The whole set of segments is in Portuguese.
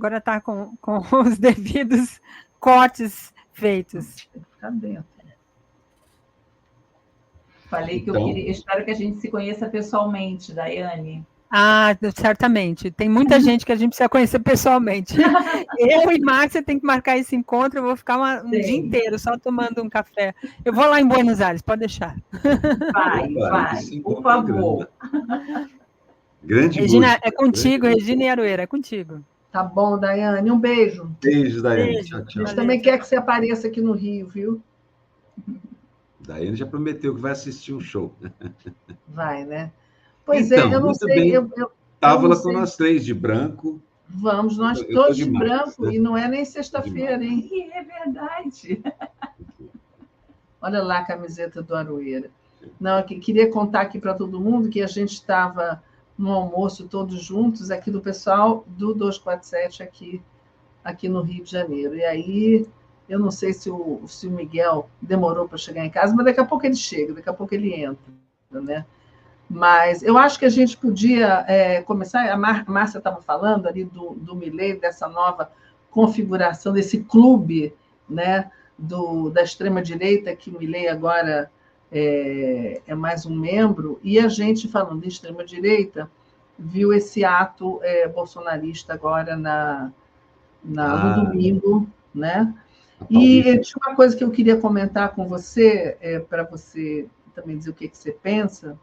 agora está com os devidos cortes feitos. Ficar dentro. Falei que eu espero que a gente se conheça pessoalmente, Daiane. Ah, certamente. Tem muita gente que a gente precisa conhecer pessoalmente. Eu e Márcia tem que marcar esse encontro, eu vou ficar um dia inteiro só tomando um café. Eu vou lá em Buenos Aires, pode deixar. Vai, por favor. Grande Regina, música, é contigo, Regina e Aroeira, é contigo. Tá bom, Daiane, um beijo. Beijo, Daiane. Tchau, tchau. A gente também quer que você apareça aqui no Rio, viu? Daiane já prometeu que vai assistir um show. Vai, né? Pois então, eu não sei. Estava lá com nós três de branco. Vamos, nós todos de branco, né? E não é nem sexta-feira, hein? É verdade. Olha lá a camiseta do Aroeira. Não, eu queria contar aqui para todo mundo que a gente estava no almoço todos juntos, aqui do pessoal do 247 aqui no Rio de Janeiro. E aí, eu não sei se o Miguel demorou para chegar em casa, mas daqui a pouco ele chega, daqui a pouco ele entra, né? Mas eu acho que a gente podia começar. A Márcia estava falando ali do Milei, dessa nova configuração, desse clube, né, da extrema-direita, que o Milei agora é mais um membro, e a gente, falando de extrema-direita, viu esse ato bolsonarista agora no domingo, né? E tinha uma coisa que eu queria comentar com você, para você também dizer o que você pensa,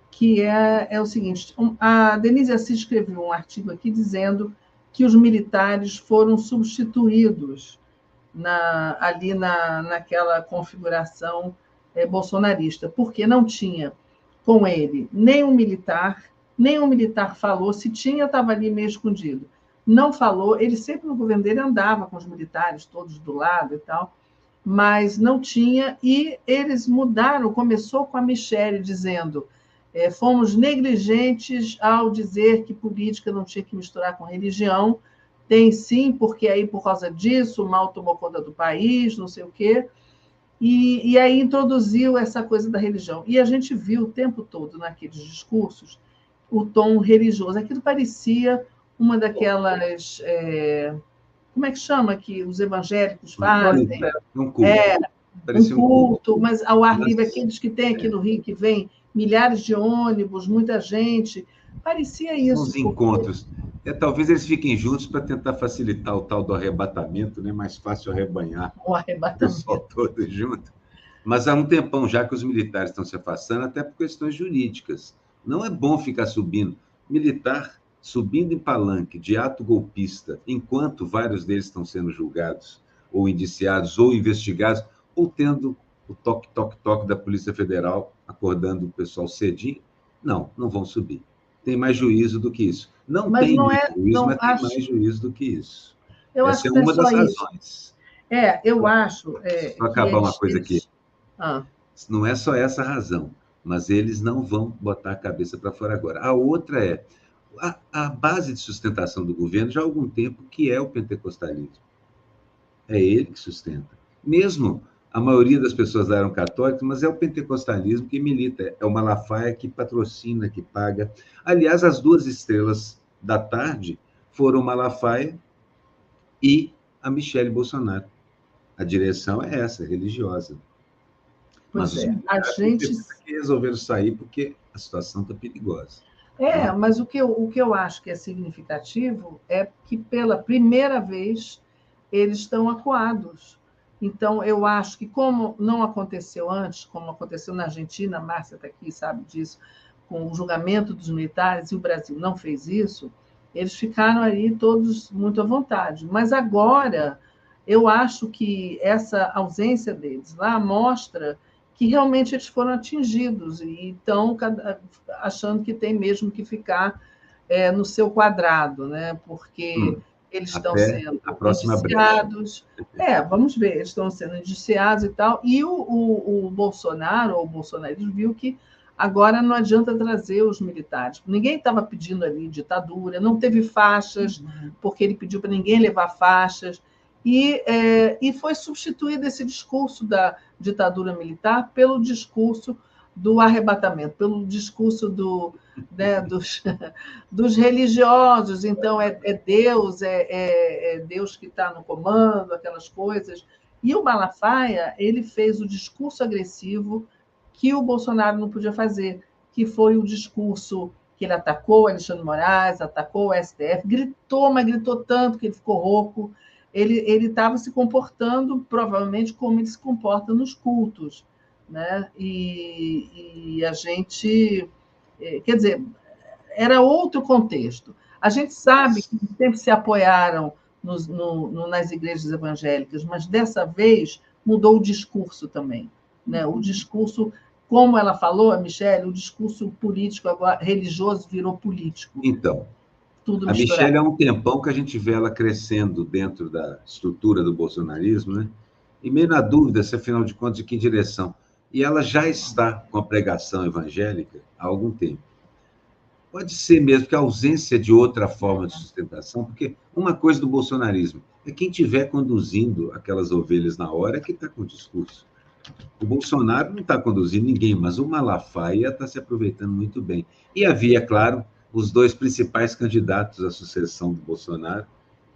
que é o seguinte: a Denise Assis escreveu um artigo aqui dizendo que os militares foram substituídos ali naquela configuração bolsonarista, porque não tinha com ele nenhum militar falou, se tinha, estava ali meio escondido. Não falou, ele sempre no governo dele andava com os militares todos do lado e tal, mas não tinha, e eles mudaram, começou com a Michelle dizendo: fomos negligentes ao dizer que política não tinha que misturar com religião, tem sim, porque aí por causa disso o mal tomou conta do país, não sei o quê, e aí introduziu essa coisa da religião. E a gente viu o tempo todo naqueles discursos o tom religioso. Aquilo parecia uma daquelas... como é que chama que os evangélicos fazem? Um culto. Um culto, mas ao ar livre, aqueles que tem aqui no Rio, que vem milhares de ônibus, muita gente, parecia isso. Os encontros. Talvez eles fiquem juntos para tentar facilitar o tal do arrebatamento, né? Mais fácil arrebanhar o pessoal todo junto. Mas há um tempão já que os militares estão se afastando, até por questões jurídicas. Não é bom ficar subindo. Militar subindo em palanque de ato golpista, enquanto vários deles estão sendo julgados, ou indiciados, ou investigados, ou tendo o toque da Polícia Federal acordando o pessoal cedinho, não vão subir. Tem mais juízo do que isso. Mas tem mais juízo do que isso. Essa é uma das razões. Eu acho... Vou acabar uma coisa aqui. Não é só essa a razão, mas eles não vão botar a cabeça para fora agora. A outra é a base de sustentação do governo já há algum tempo, que é o pentecostalismo. É ele que sustenta. Mesmo a maioria das pessoas lá eram católicas, mas é o pentecostalismo que milita, é o Malafaia que patrocina, que paga. Aliás, as duas estrelas da tarde foram o Malafaia e a Michelle Bolsonaro. A direção é essa, religiosa. Mas a gente resolveram sair porque a situação está perigosa. Mas o que eu acho que é significativo é que, pela primeira vez, eles estão acuados. Então, eu acho que, como não aconteceu antes, como aconteceu na Argentina, a Márcia está aqui, sabe disso, com o julgamento dos militares, e o Brasil não fez isso, eles ficaram aí todos muito à vontade. Mas agora, eu acho que essa ausência deles lá mostra que realmente eles foram atingidos e estão achando que tem mesmo que ficar no seu quadrado, né? Porque eles estão sendo indiciados. Vamos ver, eles estão sendo indiciados e tal. E o Bolsonaro, ou o bolsonarismo, viu que agora não adianta trazer os militares. Ninguém estava pedindo ali ditadura, não teve faixas, porque ele pediu para ninguém levar faixas. E foi substituído esse discurso da ditadura militar pelo discurso do arrebatamento, pelo discurso né, dos religiosos. Então, é Deus, é Deus que está no comando, aquelas coisas. E o Malafaia, ele fez o discurso agressivo que o Bolsonaro não podia fazer, que foi o discurso que ele atacou o Alexandre de Moraes, atacou o STF, gritou, mas gritou tanto que ele ficou rouco. Ele estava se comportando, provavelmente, como ele se comporta nos cultos, né? E a gente... Quer dizer, era outro contexto. A gente sabe que sempre se apoiaram nas igrejas evangélicas, mas dessa vez mudou o discurso também, né? O discurso, como ela falou, a Michelle, o discurso político, agora religioso, virou político. Então, tudo a misturado. Michelle há um tempão que a gente vê ela crescendo dentro da estrutura do bolsonarismo, né? E meio na dúvida se, afinal de contas, de que direção. E ela já está com a pregação evangélica há algum tempo. Pode ser mesmo que a ausência de outra forma de sustentação, porque uma coisa do bolsonarismo é quem estiver conduzindo aquelas ovelhas na hora que está com o discurso. O Bolsonaro não está conduzindo ninguém, mas o Malafaia está se aproveitando muito bem. E havia, claro, os dois principais candidatos à sucessão do Bolsonaro,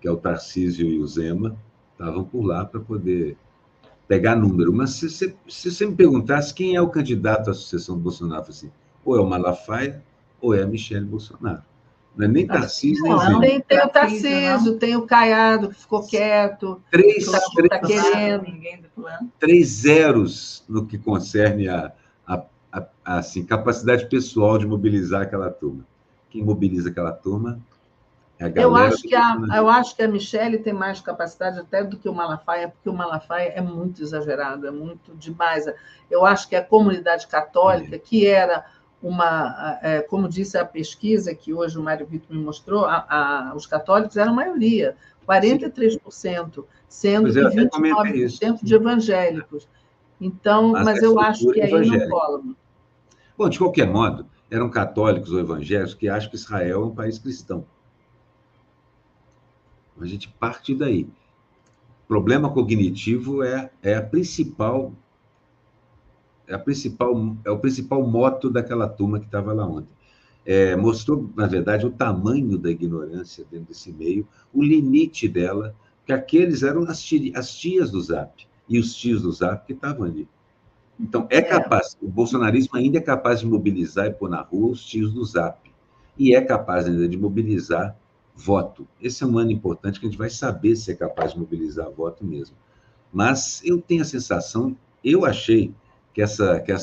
que é o Tarcísio e o Zema, estavam por lá para poder pegar número. Mas se você me perguntasse quem é o candidato à sucessão do Bolsonaro, assim, ou é o Malafaia ou é a Michelle Bolsonaro. Não é nem Tarcísio, nem Zema. Tem o Tarcísio, tem o Caiado, que ficou quieto, está querendo. 3 zeros no que concerne a assim, capacidade pessoal de mobilizar aquela turma. Quem mobiliza aquela turma é a galera... Eu acho que a Michelle tem mais capacidade até do que o Malafaia, porque o Malafaia é muito exagerado, é muito demais. Eu acho que a comunidade católica, que era como disse a pesquisa que hoje o Mário Vitor me mostrou, os católicos eram a maioria, 43%, sendo que 29% de evangélicos. Então, mas eu acho que aí não cola. Bom, de qualquer modo, eram católicos ou evangélicos que acham que Israel é um país cristão. A gente parte daí. O problema cognitivo é o principal moto daquela turma que estava lá ontem. Mostrou, na verdade, o tamanho da ignorância dentro desse meio, o limite dela, que aqueles eram as tias do Zap, e os tios do Zap que estavam ali. Então, o bolsonarismo ainda é capaz de mobilizar e pôr na rua os tios do Zap, e é capaz ainda de mobilizar voto. Esse é um ano importante que a gente vai saber se é capaz de mobilizar voto mesmo. Mas eu tenho a sensação, eu achei que essa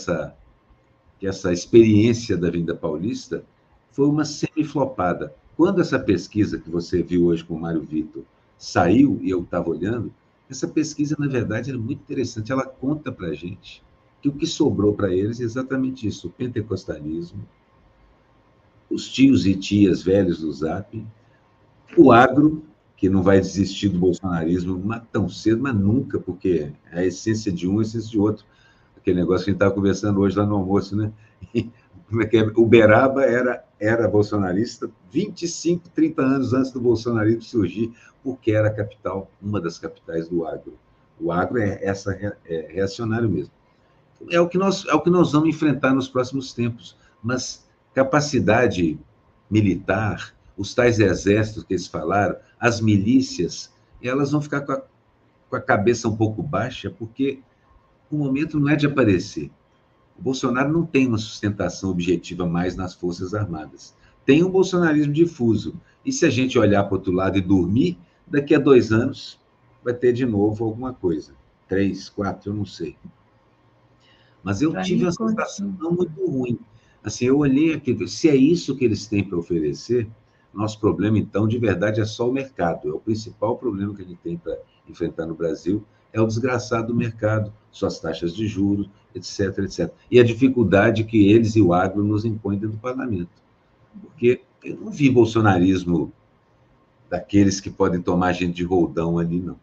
experiência da Avenida Paulista foi uma semiflopada. Quando essa pesquisa que você viu hoje com o Mário Vitor saiu, e eu estava olhando, essa pesquisa, na verdade, era muito interessante. Ela conta para a gente que o que sobrou para eles é exatamente isso, o pentecostalismo, os tios e tias velhos do Zap, o agro, que não vai desistir do bolsonarismo tão cedo, mas nunca, porque é a essência de um, a essência de outro. Aquele negócio que a gente estava conversando hoje lá no almoço, né? Uberaba era bolsonarista 25, 30 anos antes do bolsonarismo surgir, porque era a capital, uma das capitais do agro. O agro é reacionário mesmo. É o que nós vamos enfrentar nos próximos tempos, mas capacidade militar, os tais exércitos que eles falaram, as milícias, elas vão ficar com a cabeça um pouco baixa, porque o momento não é de aparecer. O Bolsonaro não tem uma sustentação objetiva mais nas Forças Armadas. Tem um bolsonarismo difuso. E se a gente olhar para o outro lado e dormir, daqui a 2 anos vai ter de novo alguma coisa. 3, 4, eu não sei. Mas eu tive uma sensação não muito ruim. Assim, eu olhei aquilo, se é isso que eles têm para oferecer, nosso problema, então, de verdade, é só o mercado. É o principal problema que a gente tem para enfrentar no Brasil, é o desgraçado do mercado, suas taxas de juros, etc, etc. E a dificuldade que eles e o agro nos impõem dentro do parlamento. Porque eu não vi bolsonarismo daqueles que podem tomar gente de roldão ali, não.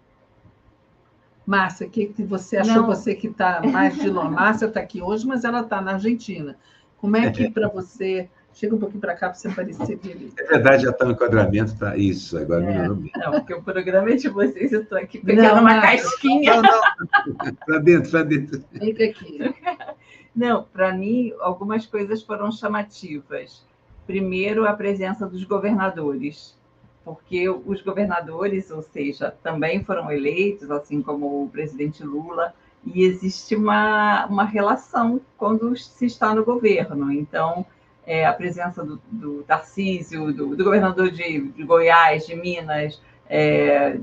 Márcia, o que você achou? Não. Você que está mais de longe. Márcia está aqui hoje, mas ela está na Argentina. Como é que para você... Chega um pouquinho para cá para você aparecer dele. É verdade, já está no enquadramento, tá isso, agora melhorou bem. Não, porque o programa é de vocês, eu estou aqui pegando uma casquinha. Não. Para dentro. Fica aqui. Não, para mim, algumas coisas foram chamativas. Primeiro, a presença dos governadores, porque os governadores, ou seja, também foram eleitos, assim como o presidente Lula, e existe uma relação quando se está no governo. Então, a presença do Tarcísio, do governador de Goiás, de Minas,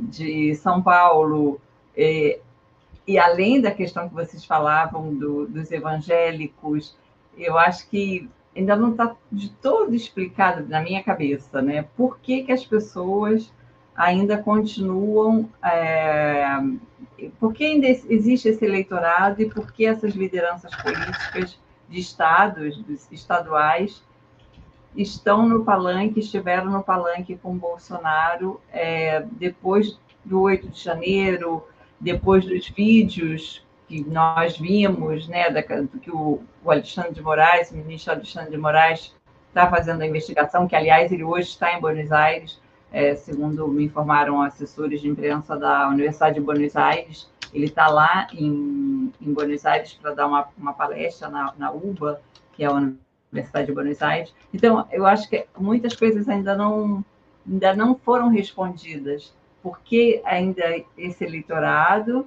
de São Paulo, e além da questão que vocês falavam dos evangélicos, eu acho que ainda não está de todo explicado na minha cabeça, né? Por que as pessoas ainda continuam... por que ainda existe esse eleitorado e por que essas lideranças políticas de estados, estaduais, estão no palanque, estiveram no palanque com Bolsonaro depois do 8 de janeiro, depois dos vídeos que nós vimos, né, que o Alexandre de Moraes, o ministro Alexandre de Moraes, está fazendo a investigação, que, aliás, ele hoje está em Buenos Aires, segundo me informaram assessores de imprensa da Universidade de Buenos Aires. Ele está lá em Buenos Aires para dar uma palestra na UBA, que é a Universidade de Buenos Aires. Então, eu acho que muitas coisas ainda não foram respondidas. Por que ainda esse eleitorado?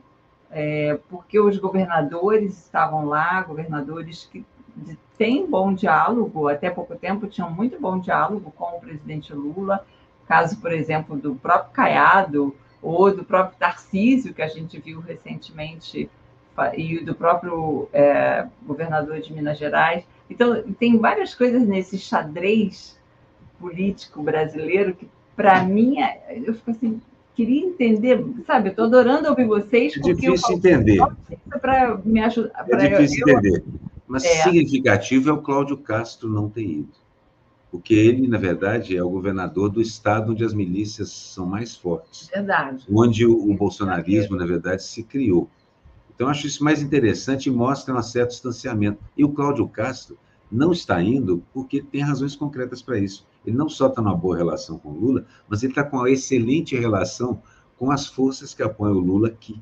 Porque os governadores estavam lá, governadores que têm bom diálogo, até pouco tempo tinham muito bom diálogo com o presidente Lula, caso, por exemplo, do próprio Caiado, ou do próprio Tarcísio, que a gente viu recentemente, e do próprio governador de Minas Gerais. Então, tem várias coisas nesse xadrez político brasileiro que, para mim, eu fico assim, queria entender, sabe? Eu estou adorando ouvir vocês. É difícil entender. Para me ajudar. É difícil entender. Mas significativo é o Cláudio Castro não ter ido. Porque ele, na verdade, é o governador do estado onde as milícias são mais fortes. Verdade. Onde o bolsonarismo, na verdade, se criou. Então, acho isso mais interessante e mostra um certo distanciamento. E o Cláudio Castro não está indo porque tem razões concretas para isso. Ele não só está numa boa relação com o Lula, mas ele está com uma excelente relação com as forças que apoiam o Lula aqui.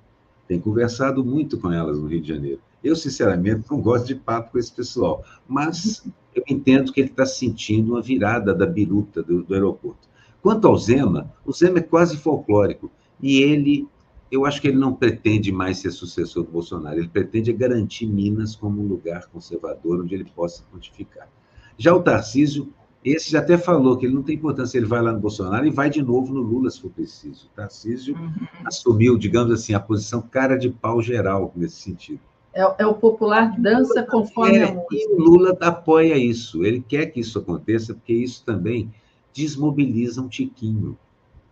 Tem conversado muito com elas no Rio de Janeiro. Eu, sinceramente, não gosto de papo com esse pessoal, mas eu entendo que ele está sentindo uma virada da biruta do aeroporto. Quanto ao Zema, o Zema é quase folclórico, e ele... Eu acho que ele não pretende mais ser sucessor do Bolsonaro, ele pretende garantir Minas como um lugar conservador onde ele possa pontificar. Já o Tarcísio, esse já até falou que ele não tem importância, ele vai lá no Bolsonaro e vai de novo no Lula, se for preciso. O Tarcísio assumiu, digamos assim, a posição cara de pau geral nesse sentido. É o popular dança conforme a música. E o Lula apoia isso, ele quer que isso aconteça, porque isso também desmobiliza um tiquinho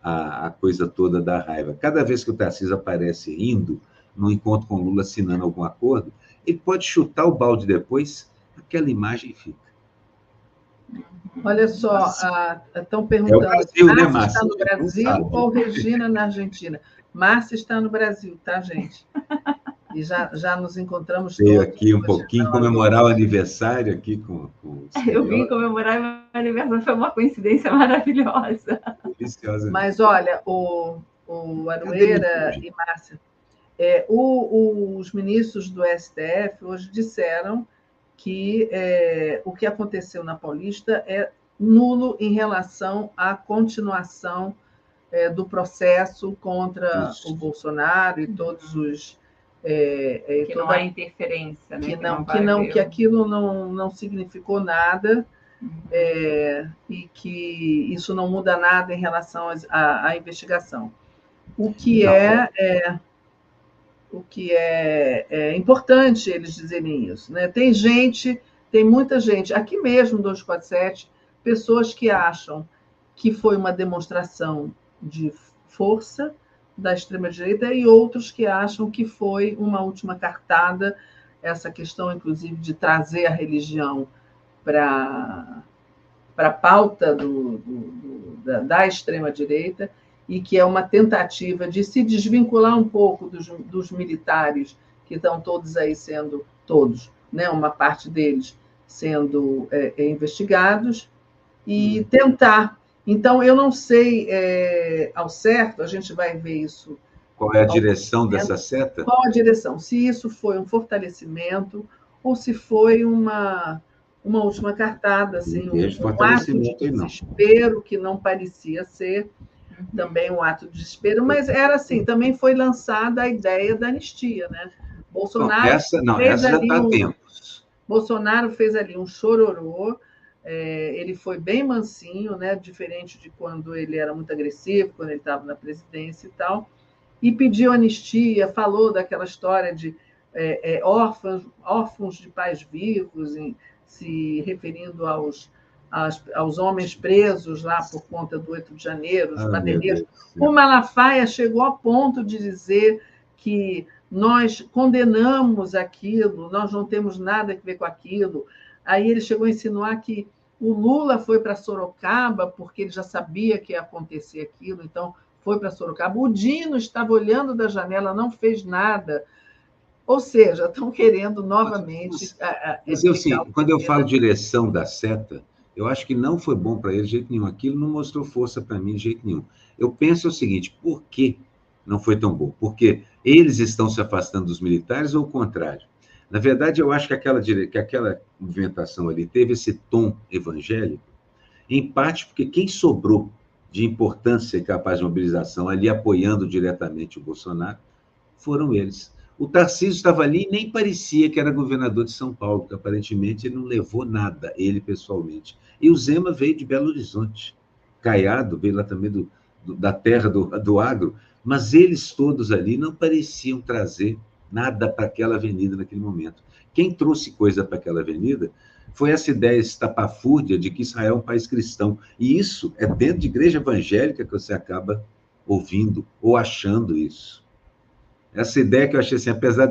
a coisa toda da raiva. Cada vez que o Tarcísio aparece rindo, no encontro com o Lula assinando algum acordo, ele pode chutar o balde depois, aquela imagem fica. Olha só, estão perguntando, Brasil, né, Márcia está no Brasil ou Regina na Argentina? Márcia está no Brasil, tá, gente? E já nos encontramos todos. Veio aqui um pouquinho comemorar o aniversário aqui com eu vim comemorar meu aniversário, foi uma coincidência maravilhosa. Deliciosa. Mas, olha, o Aroeira e Márcia, os ministros do STF hoje disseram que o que aconteceu na Paulista é nulo em relação à continuação do processo contra o Bolsonaro e todos os... que não há interferência, né? Que aquilo não significou nada, e que isso não muda nada em relação à investigação. O que é importante eles dizerem isso, né? Tem muita gente, aqui mesmo no 247, pessoas que acham que foi uma demonstração de força da extrema-direita e outros que acham que foi uma última cartada, essa questão, inclusive, de trazer a religião para a pauta da extrema-direita, e que é uma tentativa de se desvincular um pouco dos militares, que estão todos aí sendo, né, uma parte deles sendo investigados, e tentar. Então, eu não sei ao certo, a gente vai ver isso. Qual é a direção dessa seta? Qual a direção? Se isso foi um fortalecimento ou se foi uma última cartada, assim, um ato de desespero que não parecia ser também um ato de desespero, mas era assim, também foi lançada a ideia da anistia, né? Bolsonaro essa já está há tempos. Bolsonaro fez ali um chororô, ele foi bem mansinho, né? Diferente de quando ele era muito agressivo, quando ele estava na presidência e tal, e pediu anistia, falou daquela história de órfãos de pais vivos, se referindo aos homens presos lá por conta do 8 de janeiro, os madeireiros. O Malafaia chegou a ponto de dizer que nós condenamos aquilo, nós não temos nada a ver com aquilo. Aí ele chegou a insinuar que o Lula foi para Sorocaba porque ele já sabia que ia acontecer aquilo, então foi para Sorocaba. O Dino estava olhando da janela, não fez nada. Ou seja, estão querendo novamente... Mas quando eu falo direção da seta, eu acho que não foi bom para ele de jeito nenhum. Aquilo não mostrou força para mim de jeito nenhum. Eu penso o seguinte, por que não foi tão bom? Porque eles estão se afastando dos militares ou o contrário? Na verdade, eu acho que aquela movimentação ali teve esse tom evangélico, em parte porque quem sobrou de importância e capaz de mobilização ali apoiando diretamente o Bolsonaro foram eles. O Tarcísio estava ali e nem parecia que era governador de São Paulo, porque aparentemente ele não levou nada, ele pessoalmente. E o Zema veio de Belo Horizonte. Caiado veio lá também da terra do agro, mas eles todos ali não pareciam trazer nada para aquela avenida naquele momento. Quem trouxe coisa para aquela avenida foi essa ideia estapafúrdia de que Israel é um país cristão. E isso é dentro de igreja evangélica que você acaba ouvindo ou achando isso. Essa ideia que eu achei assim, apesar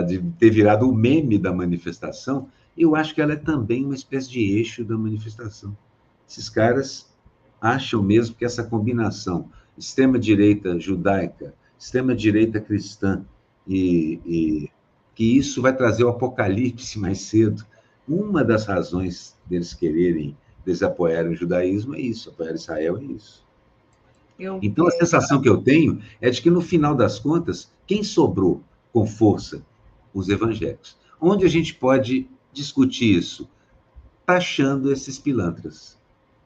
de ter virado o meme da manifestação, eu acho que ela é também uma espécie de eixo da manifestação. Esses caras acham mesmo que essa combinação extrema-direita judaica, extrema-direita cristã, e que isso vai trazer o apocalipse mais cedo. Uma das razões deles quererem desapoiar o judaísmo é isso, apoiar Israel é isso. Então, a sensação que eu tenho é de que, no final das contas, quem sobrou com força? Os evangélicos. Onde a gente pode discutir isso? Taxando esses pilantras.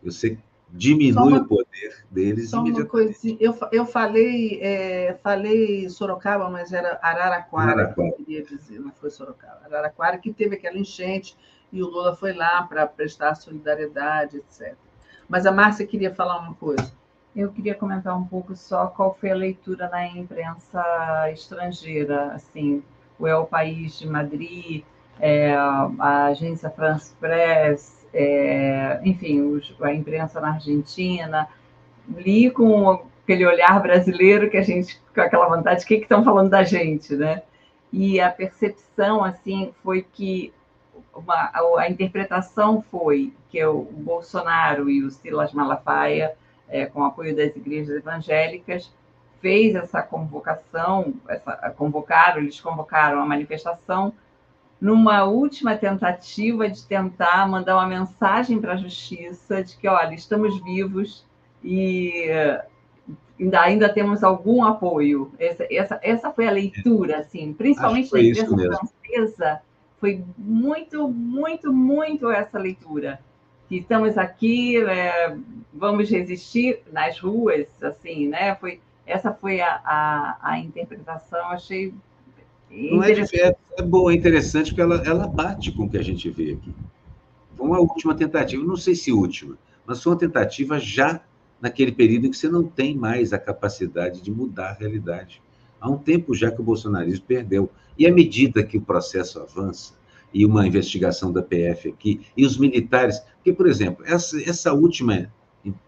Você diminui o poder deles imediatamente. Eu falei Sorocaba, mas era Araraquara, que eu queria dizer, não foi Sorocaba. Araraquara, que teve aquela enchente e o Lula foi lá para prestar solidariedade, etc. Mas a Márcia queria falar uma coisa. Eu queria comentar um pouco só qual foi a leitura na imprensa estrangeira, assim, o El País de Madrid, a agência France Press, enfim, a imprensa na Argentina. Li com aquele olhar brasileiro que a gente, com aquela vontade, o que estão falando da gente, né? E a percepção, assim, foi que a interpretação foi que o Bolsonaro e o Silas Malafaia, com o apoio das igrejas evangélicas, fez essa convocação, eles convocaram a manifestação numa última tentativa de tentar mandar uma mensagem para a justiça de que, olha, estamos vivos e ainda temos algum apoio. Essa foi a leitura, assim, principalmente da imprensa francesa, foi muito, muito, muito essa leitura. Que estamos aqui, vamos resistir nas ruas, assim, né? Essa foi a interpretação, achei interessante. É boa, é interessante, porque ela bate com o que a gente vê aqui. Foi uma última tentativa, não sei se última, mas foi uma tentativa já naquele período em que você não tem mais a capacidade de mudar a realidade. Há um tempo já que o bolsonarismo perdeu. E à medida que o processo avança, e uma investigação da PF aqui, e os militares... Porque, por exemplo, essa última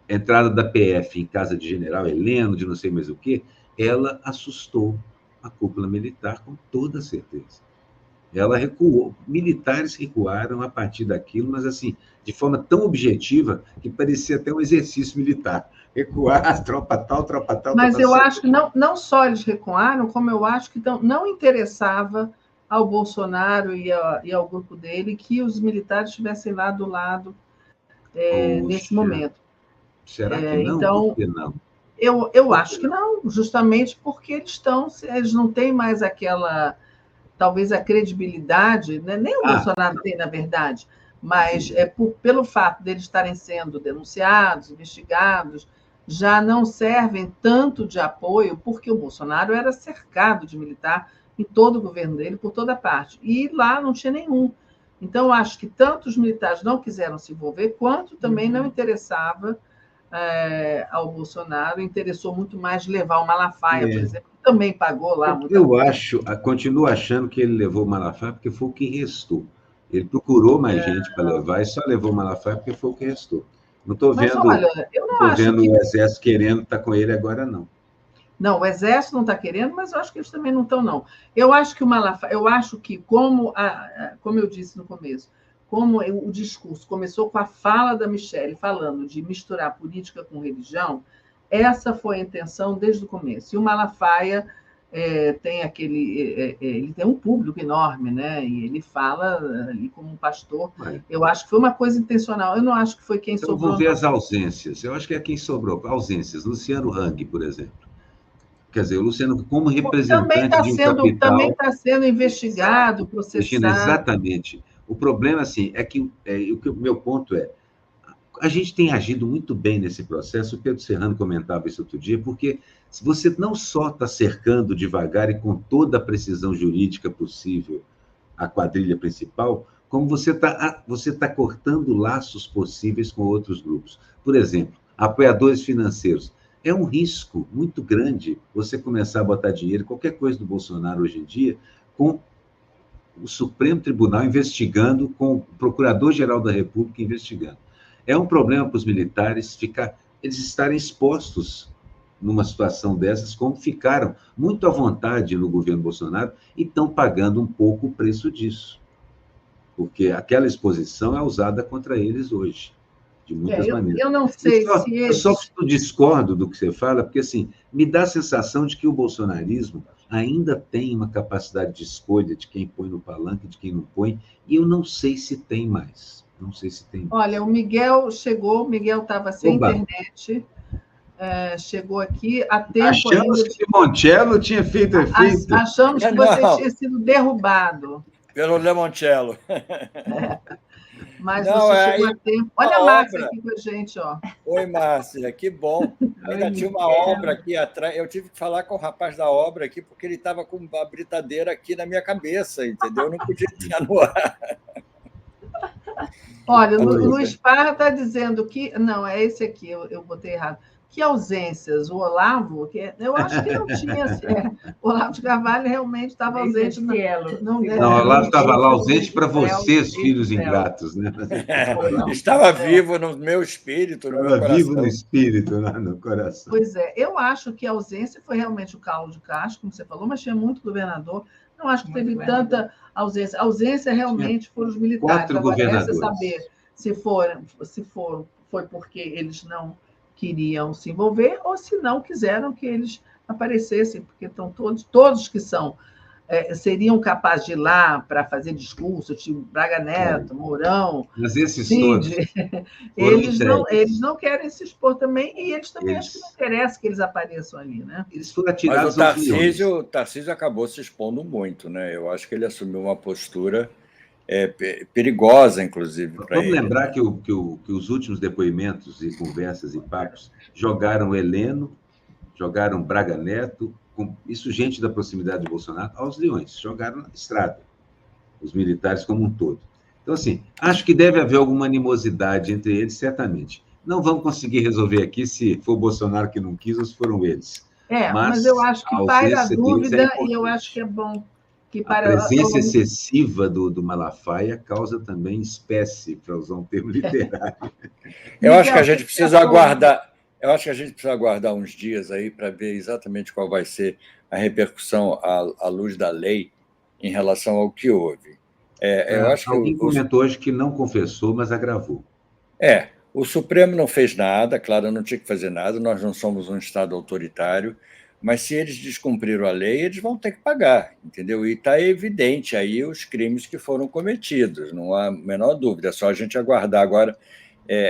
entrada da PF em casa de general Heleno, de não sei mais o quê, ela assustou a cúpula militar com toda certeza. Ela recuou, militares recuaram a partir daquilo, mas assim, de forma tão objetiva que parecia até um exercício militar. Recuar, tropa tal, tropa tal. Mas eu acho que não só eles recuaram, como eu acho que não interessava ao Bolsonaro e ao grupo dele que os militares estivessem lá do lado nesse momento. Será que não? Então, não? Eu acho que não, justamente porque eles não têm mais aquela talvez a credibilidade, né? Nem o Bolsonaro tem, na verdade, mas pelo fato deles estarem sendo denunciados, investigados, já não servem tanto de apoio, porque o Bolsonaro era cercado de militar em todo o governo dele, por toda parte. E lá não tinha nenhum. Então, eu acho que tanto os militares não quiseram se envolver, quanto também não interessava ao Bolsonaro, interessou muito mais levar o Malafaia, por exemplo, que também pagou lá. Continuo achando que ele levou o Malafaia porque foi o que restou. Ele procurou mais gente para levar e só levou o Malafaia porque foi o que restou. Não estou vendo, o Exército querendo estar com ele agora, não. Não, o Exército não está querendo, mas eu acho que eles também não estão, não. Eu acho que o Malafaia, como eu disse no começo, como o discurso começou com a fala da Michelle falando de misturar política com religião, essa foi a intenção desde o começo. E o Malafaia tem ele tem um público enorme, né? E ele fala ali como um pastor. Eu acho que foi uma coisa intencional. Eu não acho que foi quem sobrou. Vamos ver as ausências. Eu acho que é quem sobrou. Ausências. Luciano Hang, por exemplo. Quer dizer, o Luciano, como representante de um capital... Também está sendo investigado, processado. Exatamente. O problema, assim, é que o meu ponto é, a gente tem agido muito bem nesse processo, o Pedro Serrano comentava isso outro dia, porque se você não só está cercando devagar e com toda a precisão jurídica possível a quadrilha principal, como você tá cortando laços possíveis com outros grupos. Por exemplo, apoiadores financeiros. É um risco muito grande você começar a botar dinheiro, qualquer coisa do Bolsonaro hoje em dia, com o Supremo Tribunal investigando, com o Procurador-Geral da República investigando. É um problema para os militares eles estarem expostos numa situação dessas, como ficaram muito à vontade no governo Bolsonaro e estão pagando um pouco o preço disso. Porque aquela exposição é usada contra eles hoje. De muitas maneiras. Eu não sei se Eu só discordo do que você fala, porque assim, me dá a sensação de que o bolsonarismo ainda tem uma capacidade de escolha de quem põe no palanque, de quem não põe, e eu não sei se tem mais. Não sei se tem mais. Olha, o Miguel chegou, o Miguel estava sem internet, chegou aqui a tempo. Achamos que o Monticello tinha feito efeito. Achamos que você tinha sido derrubado. Pelo Lemoncello. Mas você chegou a tempo. Olha a Márcia aqui com a gente, ó. Oi, Márcia, que bom. Ainda tinha uma obra aqui atrás. Eu tive que falar com o rapaz da obra aqui, porque ele estava com uma britadeira aqui na minha cabeça, entendeu? Eu não podia tirar no ar. Olha, o Luiz Parra está dizendo que... Não, é esse aqui, eu botei errado. Que ausências? O Olavo, eu acho que não tinha. O Olavo de Carvalho realmente estava ausente. Não, o Olavo estava lá ausente para vocês, filhos ingratos. Né? Estava vivo no meu espírito, no meu coração. Vivo no espírito, no coração. Pois é, eu acho que a ausência foi realmente o Cláudio Castro, como você falou, mas tinha muito governador. Não acho que teve tanta ausência. A ausência realmente foram os militares. 4 governadores. Resta saber se foi porque eles não queriam se envolver ou se não quiseram que eles aparecessem, porque estão todos que seriam capazes de ir lá para fazer discurso, tipo Braga Neto, Mourão, mas esses Cid, eles não querem se expor também, e eles também acho que não interessa que eles apareçam ali, né? Eles foram atirados. Mas o Tarcísio acabou se expondo muito, né? Eu acho que ele assumiu uma postura perigosa, inclusive, para ele. Vamos lembrar que os últimos depoimentos e conversas e papos jogaram Heleno, jogaram Braga Neto, isso gente da proximidade de Bolsonaro, aos leões, jogaram na estrada, os militares como um todo. Então, assim, acho que deve haver alguma animosidade entre eles, certamente. Não vamos conseguir resolver aqui se foi o Bolsonaro que não quis ou se foram eles. Mas eu acho que paira a dúvida e eu acho que é bom. A presença excessiva do Malafaia causa também espécie, para usar um termo literário. Eu acho que a gente precisa aguardar. Eu acho que a gente precisa aguardar uns dias aí para ver exatamente qual vai ser a repercussão à luz da lei em relação ao que houve. Eu acho que alguém comentou hoje que não confessou, mas agravou. O Supremo não fez nada, claro, não tinha que fazer nada, nós não somos um Estado autoritário, mas se eles descumpriram a lei, eles vão ter que pagar, entendeu? E está evidente aí os crimes que foram cometidos, não há a menor dúvida, é só a gente aguardar agora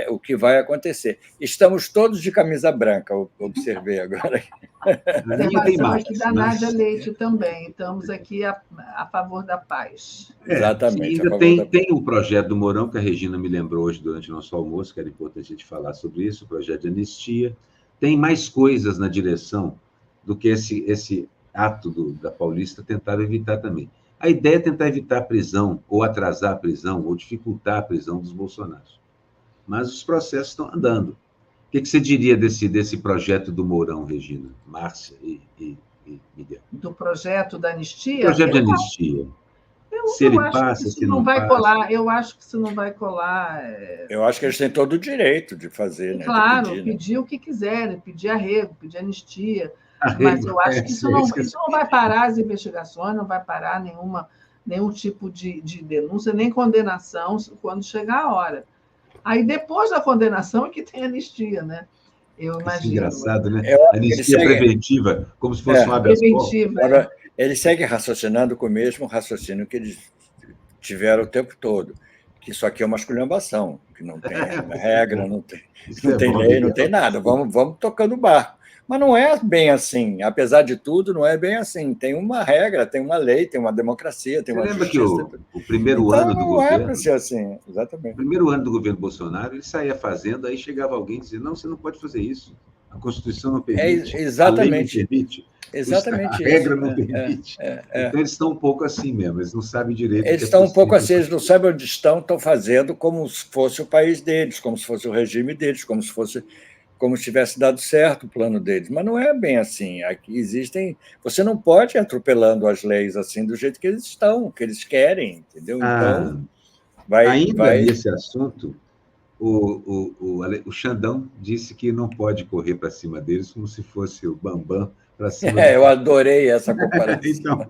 o que vai acontecer. Estamos todos de camisa branca, observei agora. Observação aqui da Nádia Leite também. Estamos aqui a favor da paz. Exatamente. Ainda tem o projeto do Mourão, que a Regina me lembrou hoje durante o nosso almoço, que era importante a gente falar sobre isso, o projeto de anistia. Tem mais coisas na direção do que esse ato da Paulista tentava evitar também. A ideia é tentar evitar a prisão, ou atrasar a prisão, ou dificultar a prisão dos bolsonaros. Mas os processos estão andando. O que você diria desse projeto do Mourão, Regina, Márcia e Miguel? Do projeto da anistia? Projeto de anistia. Se ele passa, se não vai colar. Eu acho que isso não vai colar. Eu acho que eles têm todo o direito de fazer, né? Claro, pedir o que quiserem, pedir arrego, pedir anistia. Mas eu acho que isso não vai parar as investigações, não vai parar nenhum tipo de denúncia, nem condenação quando chegar a hora. Aí, depois da condenação, é que tem anistia, né? Eu imagino. Engraçado, né? Anistia preventiva, como se fosse uma habeas corpus. Agora, eles seguem raciocinando com o mesmo raciocínio que eles tiveram o tempo todo, que isso aqui é uma esculhambação, que não tem regra, não tem lei, não tem nada. Vamos tocando o barco. Mas não é bem assim. Apesar de tudo, não é bem assim. Tem uma regra, tem uma lei, tem uma democracia, tem uma justiça. Você lembra que o primeiro ano do governo... Não é para ser assim, exatamente. O primeiro ano do governo Bolsonaro, ele saía fazendo, aí chegava alguém e dizia, não, você não pode fazer isso. A Constituição não permite. Exatamente. A lei não permite. Exatamente. A regra não permite. Então, eles estão um pouco assim mesmo, eles não sabem direito. Eles estão um pouco assim, eles não sabem onde estão fazendo como se fosse o país deles, como se fosse o regime deles, como se tivesse dado certo o plano deles. Mas não é bem assim. Aqui existem... Você não pode ir atropelando as leis assim do jeito que eles estão, que eles querem, entendeu? Então, nesse assunto, o Xandão disse que não pode correr para cima deles como se fosse o Bambam para cima. Eu adorei essa comparação. Então,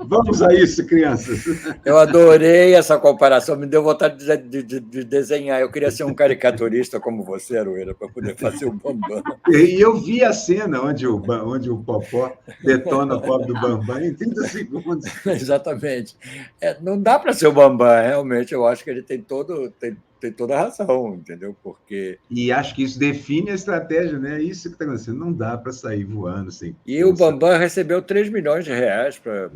vamos a isso, crianças. Eu adorei essa comparação, me deu vontade de desenhar. Eu queria ser um caricaturista como você, Aroeira, para poder fazer o Bambam. E eu vi a cena onde o Popó detona o pobre do Bambam em 30 segundos. Exatamente. Não dá para ser o Bambam, realmente. Eu acho que ele tem toda a razão, entendeu? Porque... E acho que isso define a estratégia, né? Isso que está acontecendo. Não dá para sair voando sem... E o Bambam recebeu 3 milhões de reais para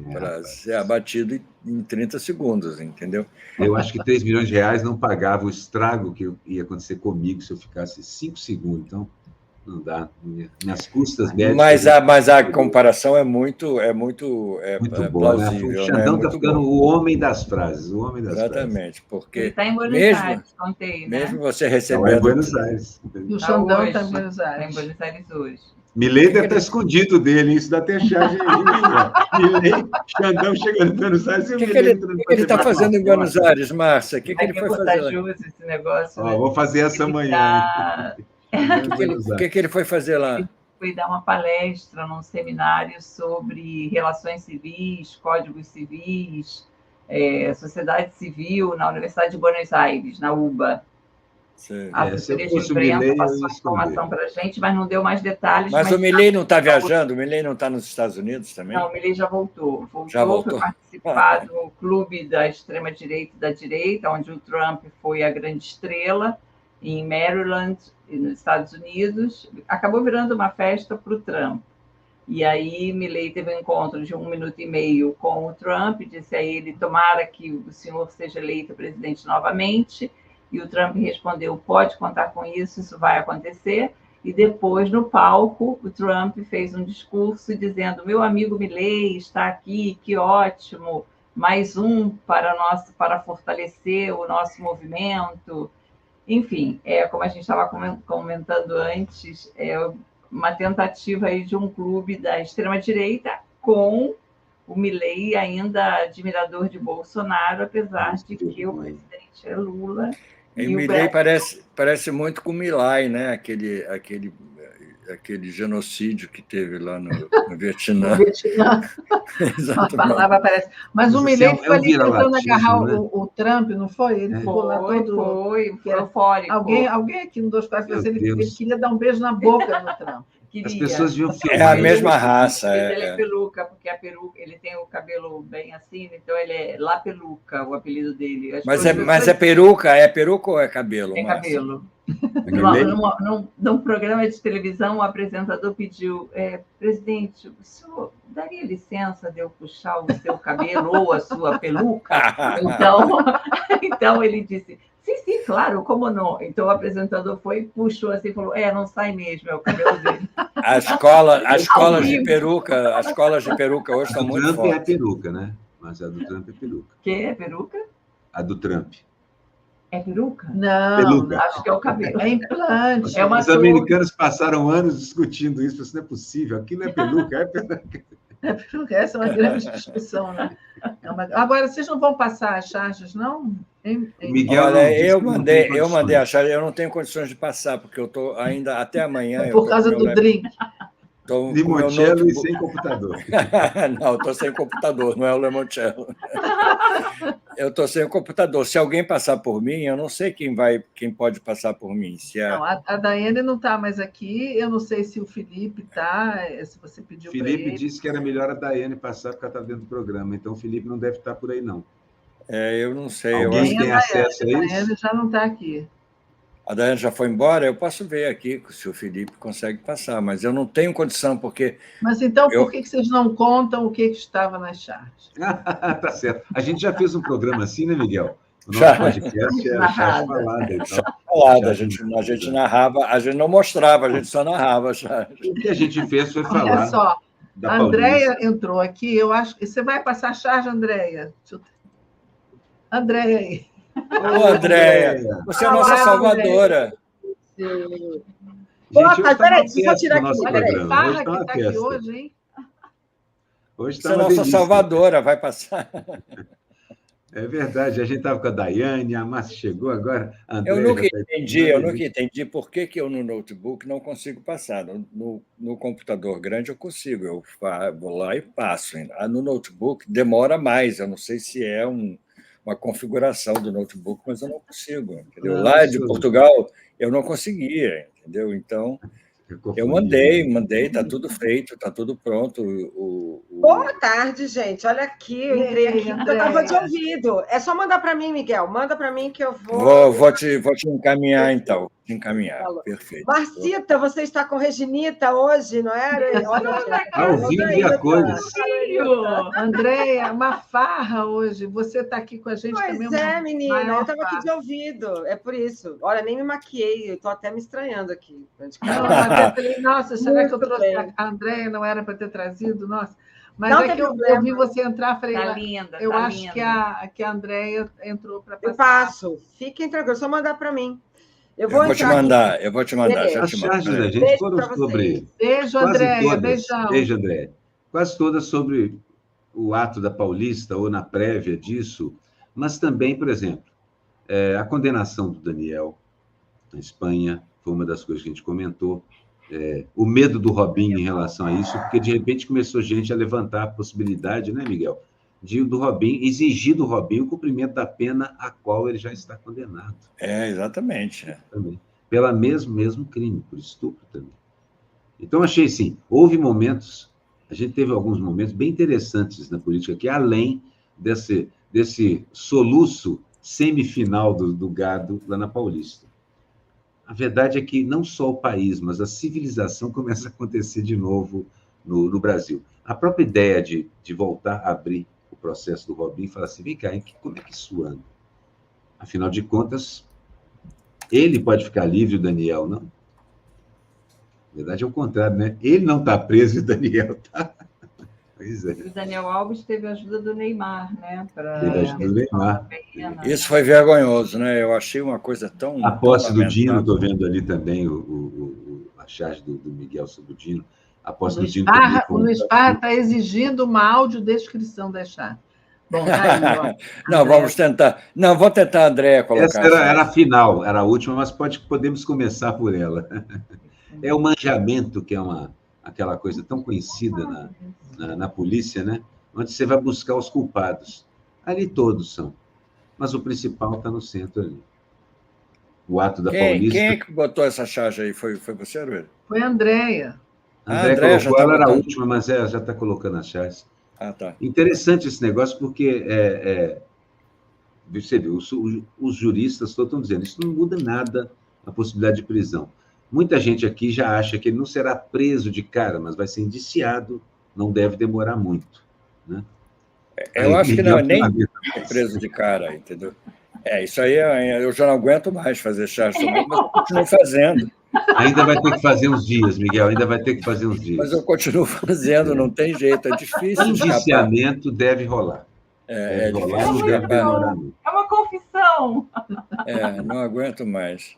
ser abatido em 30 segundos, entendeu? Eu acho que 3 milhões de reais não pagava o estrago que ia acontecer comigo se eu ficasse 5 segundos. Então, não dá. Minhas custas médicas... Mas a comparação é muito boa, plausível. Né? O Xandão está ficando o homem das frases. Exatamente, porque... Ele está em Buenos Aires, contei, né? Mesmo você recebendo... Em Buenos Aires. E o Xandão está em Buenos Aires. Está em Buenos Aires hoje. Milei deve estar escondido dele, isso dá até charge. Milei, Xandão chegando em Buenos Aires. O que ele está fazendo em Buenos Aires, Márcia? O que ele foi fazer lá? Esse negócio, né? Vou fazer essa amanhã. O que ele foi fazer lá? Ele foi dar uma palestra num seminário sobre relações civis, códigos civis, sociedade civil, na Universidade de Buenos Aires, na UBA. A assessoria de imprensa passou a informação para a gente, mas não deu mais detalhes. Mas o Milei não está viajando? O Milei não está nos Estados Unidos também? Não, o Milei já voltou. Para participar do clube da extrema-direita e da direita, onde o Trump foi a grande estrela, em Maryland, nos Estados Unidos. Acabou virando uma festa para o Trump. E aí, Milei teve um encontro de 1 minuto e meio com o Trump, disse a ele, tomara que o senhor seja eleito presidente novamente. E o Trump respondeu, pode contar com isso vai acontecer. E depois, no palco, o Trump fez um discurso dizendo, meu amigo Milei está aqui, que ótimo, mais um para fortalecer o nosso movimento. Enfim, como a gente estava comentando antes, uma tentativa aí de um clube da extrema-direita com o Milei ainda admirador de Bolsonaro, apesar de que o presidente é Lula. E o Milei parece muito com o Milai, né? Aquele genocídio que teve lá no Vietnã. No Vietnã. A palavra parece. Mas o Milei foi ali tentando agarrar o Trump, não foi? Ele ficou lá todo... Foi eufórico. Alguém aqui no 247, ele queria dar um beijo na boca do Trump. As pessoas deviam filmar. É a mesma raça. Ele é peluca, porque a peruca, ele tem o cabelo bem assim, então ele é La Peluca, o apelido dele. Mas é peruca ou é cabelo? É cabelo. Num programa de televisão, o apresentador pediu: presidente, o senhor daria licença de eu puxar o seu cabelo ou a sua peluca? Então ele disse: sim, claro, como não? Então o apresentador puxou assim e falou: não sai mesmo, é o cabelo dele. As escolas de peruca hoje são muito fortes. A do Trump é peruca, né? Mas a do Trump é peruca. Que é peruca? A do Trump. É peruca? Não, peluca. Acho que é o cabelo. É implante. Os americanos passaram anos discutindo isso, isso não é possível, aquilo é peluca, é peluca. É peluca, essa é uma grande discussão, né? Agora, vocês não vão passar as charges, não? Miguel, olha, eu mandei a charge, eu não tenho condições de passar, porque eu estou ainda até amanhã. Por causa do drink. Limoncello e sem computador. Não, estou sem computador, não é o limoncello. Eu estou sem o computador. Se alguém passar por mim, eu não sei quem pode passar por mim. Não, a Daiane não está mais aqui. Eu não sei se o Felipe está, se você pediu para ele. Felipe disse que era melhor a Daiane passar porque ela está dentro do programa. Então, o Felipe não deve estar por aí, não. Eu não sei. Alguém tem acesso a isso? A Daiane já não está aqui. A Daiane já foi embora? Eu posso ver aqui se o Felipe consegue passar, mas eu não tenho condição, porque... Mas então, por que vocês não contam o que estava nas charges? Tá certo. A gente já fez um programa assim, né, Miguel? O nosso podcast era charge falada. Falada, a gente narrava, a gente não mostrava, a gente só narrava. O que a gente fez foi falar... Olha só, a Andréia entrou aqui, eu acho... Você vai passar a charge, Andréia? Andréia aí. Ô, Andréia, você é a nossa salvadora. Gente, peraí, deixa eu tirar aqui. Olha que farra que está aqui hoje, hein? Hoje você é a nossa salvadora, vai passar. É verdade, a gente estava com a Daiane, a Márcia chegou agora. Eu nunca entendi por que eu no notebook não consigo passar. No computador grande eu consigo, eu vou lá e passo. No notebook demora mais, eu não sei se é uma configuração do notebook, mas eu não consigo, entendeu? Lá de Portugal, eu não conseguia, entendeu? Então, eu mandei, está tudo feito, está tudo pronto. Boa tarde, gente. Olha aqui, eu entrei aqui porque eu estava de ouvido. É só mandar para mim, Miguel. Manda para mim que eu vou... Vou te encaminhar, então. Perfeito. Marcita, você está com Reginita hoje, não é? Ao vivo e a cores. Andréia, uma farra hoje. Você está aqui com a gente também. Pois é, menina. Eu estava aqui de ouvido. É por isso. Olha, nem me maquiei. Estou até me estranhando aqui. Nossa, será que eu trouxe a Andréia? Não era para ter trazido? Nossa. Mas não, é que eu vi você entrar, falei, tá linda, eu acho linda. que a Andréia entrou para passar. Eu passo. Fiquem tranquilos, só mandar para mim. Eu vou te mandar. As charges da gente foram sobre... Beijo, Andréia. Beijão. Beijo, Andréia. Quase todas sobre o ato da Paulista ou na prévia disso, mas também, por exemplo, a condenação do Daniel na Espanha foi uma das coisas que a gente comentou. O medo do Robinho em relação a isso, porque de repente começou gente a levantar a possibilidade, né, Miguel, do Robinho, exigir do Robinho o cumprimento da pena a qual ele já está condenado. Exatamente. Também. Pelo mesmo crime, por estupro também. Então, achei assim, houve momentos, a gente teve alguns momentos bem interessantes na política aqui, além desse soluço semifinal do gado lá na Paulista. A verdade é que não só o país, mas a civilização começa a acontecer de novo no Brasil. A própria ideia de voltar a abrir o processo do Robinho e falar assim, vem cá, como é que isso anda? Afinal de contas, ele pode ficar livre, o Daniel não. Na verdade é o contrário, né? Ele não está preso e o Daniel está. Pois é. O Daniel Alves teve a ajuda do Neymar, né? Teve a ajuda do Neymar. Isso foi vergonhoso, né? Eu achei uma coisa tão... A posse do Dino, estou vendo ali também a charge do Miguel sobre o Dino. A posse do Dino... O Luiz Parra está exigindo uma audiodescrição da charge. Bom, tá aí, ó. Não, vamos tentar. Não, vou tentar a Andréia colocar. Essa era a final, era a última, mas podemos começar por ela. É o manjamento, que é aquela coisa tão conhecida na polícia, né? Onde você vai buscar os culpados. Ali todos são. Mas o principal está no centro ali. O ato da Paulista... Quem é que botou essa charge aí? Foi você, Arueira? Foi a Andréia. André colocou, ela era a última, mas já está colocando as chaves. Tá. Interessante esse negócio, porque você vê, os juristas todos estão dizendo, isso não muda nada a possibilidade de prisão. Muita gente aqui já acha que ele não será preso de cara, mas vai ser indiciado, não deve demorar muito. Né? Eu acho que não, nem preso de cara, entendeu? Isso aí eu já não aguento mais fazer charge sobre, mas eu continuo fazendo. Ainda vai ter que fazer uns dias, Miguel, ainda vai ter que fazer uns dias. Mas eu continuo fazendo, não tem jeito, é difícil. Indiciamento deve rolar. É rolar, não deve demorar muito. É uma confissão. Não aguento mais.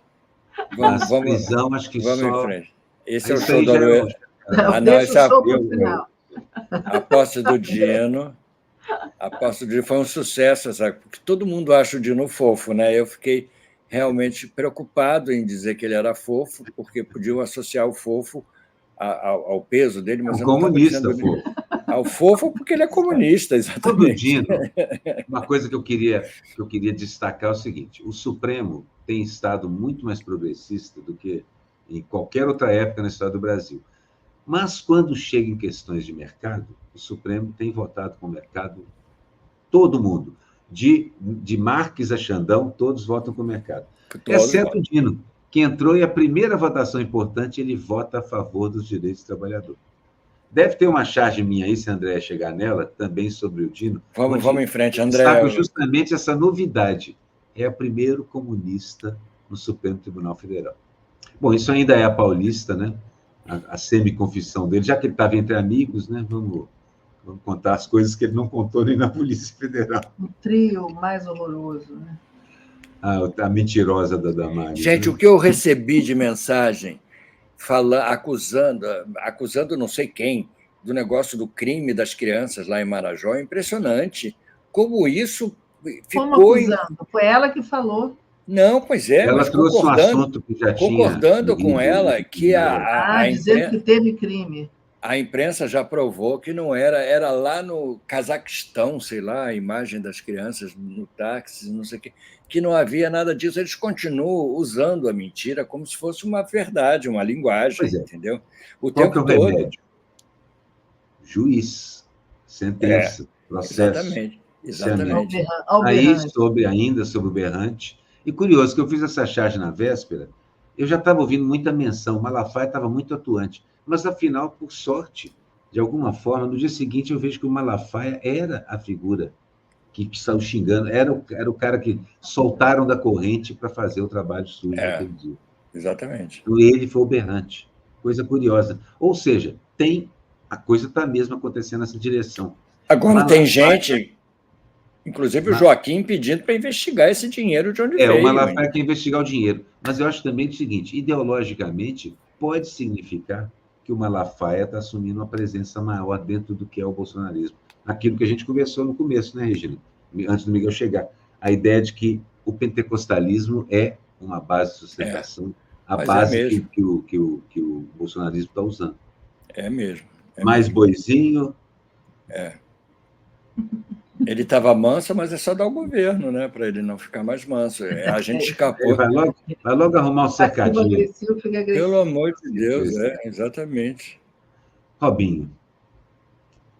Vamos, prisão, acho que vamos só... em frente. Esse é o show do Aroeira. A posse do Dino. A posse do Dino foi um sucesso, sabe? Porque todo mundo acha o Dino fofo, né? Eu fiquei realmente preocupado em dizer que ele era fofo, porque podiam associar o fofo ao peso dele, mas eu não comunista, fofo. Ao fofo porque ele é comunista, exatamente. Dino, uma coisa que eu queria destacar é o seguinte: o Supremo tem estado muito mais progressista do que em qualquer outra época na história do Brasil. Mas, quando chega em questões de mercado, o Supremo tem votado com o mercado, todo mundo. De Marques a Xandão, todos votam com o mercado. Exceto o Dino, que entrou e a primeira votação importante, ele vota a favor dos direitos do trabalhador. Deve ter uma charge minha aí, se a André chegar nela, também sobre o Dino. Vamos em frente, André. Sabe justamente essa novidade. É o primeiro comunista no Supremo Tribunal Federal. Bom, isso ainda é a paulista, né? A semi-confissão dele, já que ele estava entre amigos, né? Vamos contar as coisas que ele não contou nem na Polícia Federal. O trio mais horroroso, né? A mentirosa da Damares. Gente, né? O que eu recebi de mensagem acusando não sei quem do negócio do crime das crianças lá em Marajó é impressionante. Como isso ficou... Como acusando? Foi ela que falou. Não, pois é. Ela trouxe um assunto que já tinha... Concordando com ela que dizendo que teve crime. A imprensa já provou que não era lá no Cazaquistão, sei lá, a imagem das crianças no táxi, não sei o quê, que não havia nada disso. Eles continuam usando a mentira como se fosse uma verdade, uma linguagem, entendeu? Qual que é o remédio? Juiz, sentença, processo. Exatamente. Aí, ainda sobre o Berrante. E curioso que eu fiz essa charge na véspera, eu já estava ouvindo muita menção, o Malafaia estava muito atuante. Mas, afinal, por sorte, de alguma forma, no dia seguinte eu vejo que o Malafaia era a figura que saiu xingando, era o cara que soltaram da corrente para fazer o trabalho sujo naquele dia. Exatamente. Então, ele foi o Berrante. Coisa curiosa. Ou seja, a coisa está mesmo acontecendo nessa direção. Agora, tem gente... Inclusive o Joaquim pedindo para investigar esse dinheiro de onde veio. O Malafaia quer investigar o dinheiro. Mas eu acho também o seguinte, ideologicamente, pode significar que o Malafaia está assumindo uma presença maior dentro do que é o bolsonarismo. Aquilo que a gente conversou no começo, né, Regina? Antes do Miguel chegar. A ideia de que o pentecostalismo é uma base de sustentação, a base que o bolsonarismo está usando. É mesmo. Mais boizinho. Ele estava manso, mas é só dar o governo, né? Para ele não ficar mais manso. A gente escapou. Vai logo arrumar um cercadinho. Pelo amor de Deus, exatamente.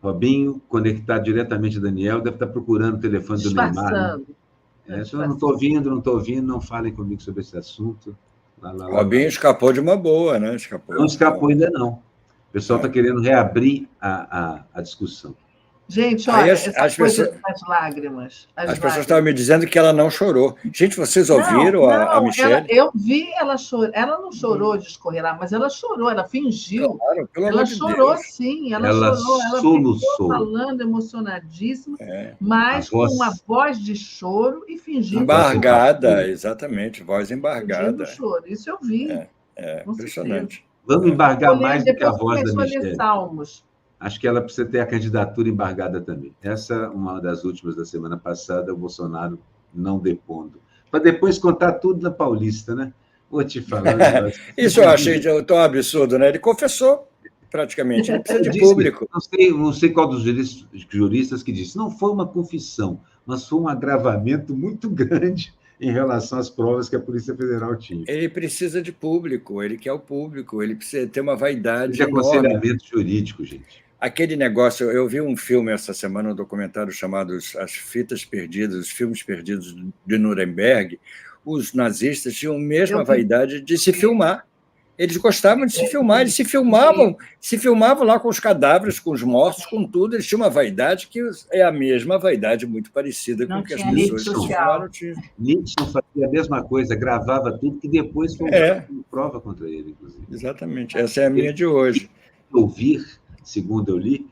Robinho, conectado diretamente a Daniel, deve estar procurando o telefone do Neymar. Né? Não estou ouvindo, não falem comigo sobre esse assunto. Robinho escapou de uma boa, né? Não escapou ainda, não. O pessoal está querendo reabrir a discussão. Gente, olha, as lágrimas. As pessoas estavam me dizendo que ela não chorou. Gente, vocês ouviram a Michelle? Eu vi ela chorar. Ela não chorou de escorrer lá, mas ela chorou, ela fingiu. Claro, ela chorou, sim. Ela chorou. Ela ficou falando emocionadíssima, mas com uma voz de choro e fingindo. Embargada, exatamente. Voz embargada. Choro. Isso eu vi. Impressionante. Vamos embargar mais do que a voz da Michelle. Salmos. Acho que ela precisa ter a candidatura embargada também. Essa, uma das últimas da semana passada, o Bolsonaro não depondo. Para depois contar tudo na Paulista, né? Vou te falar. Isso eu achei tão absurdo, né? Ele confessou, praticamente. Ele precisa de público. Não sei qual dos juristas que disse. Não foi uma confissão, mas foi um agravamento muito grande em relação às provas que a Polícia Federal tinha. Ele precisa de público, ele quer o público, ele precisa ter uma vaidade de aconselhamento jurídico, gente. Aquele negócio, eu vi um filme essa semana, um documentário chamado As Fitas Perdidas, os Filmes Perdidos de Nuremberg. Os nazistas tinham a mesma vaidade de se filmar. Eles gostavam de se filmar, eles se filmavam lá com os cadáveres, com os mortos, com tudo. Eles tinham uma vaidade que é a mesma vaidade, muito parecida com o que as pessoas que filmaram tinham. Nixon fazia a mesma coisa, gravava tudo, que depois foi prova contra ele, inclusive. Exatamente, essa é a minha de hoje. Ouvir, segundo eu li,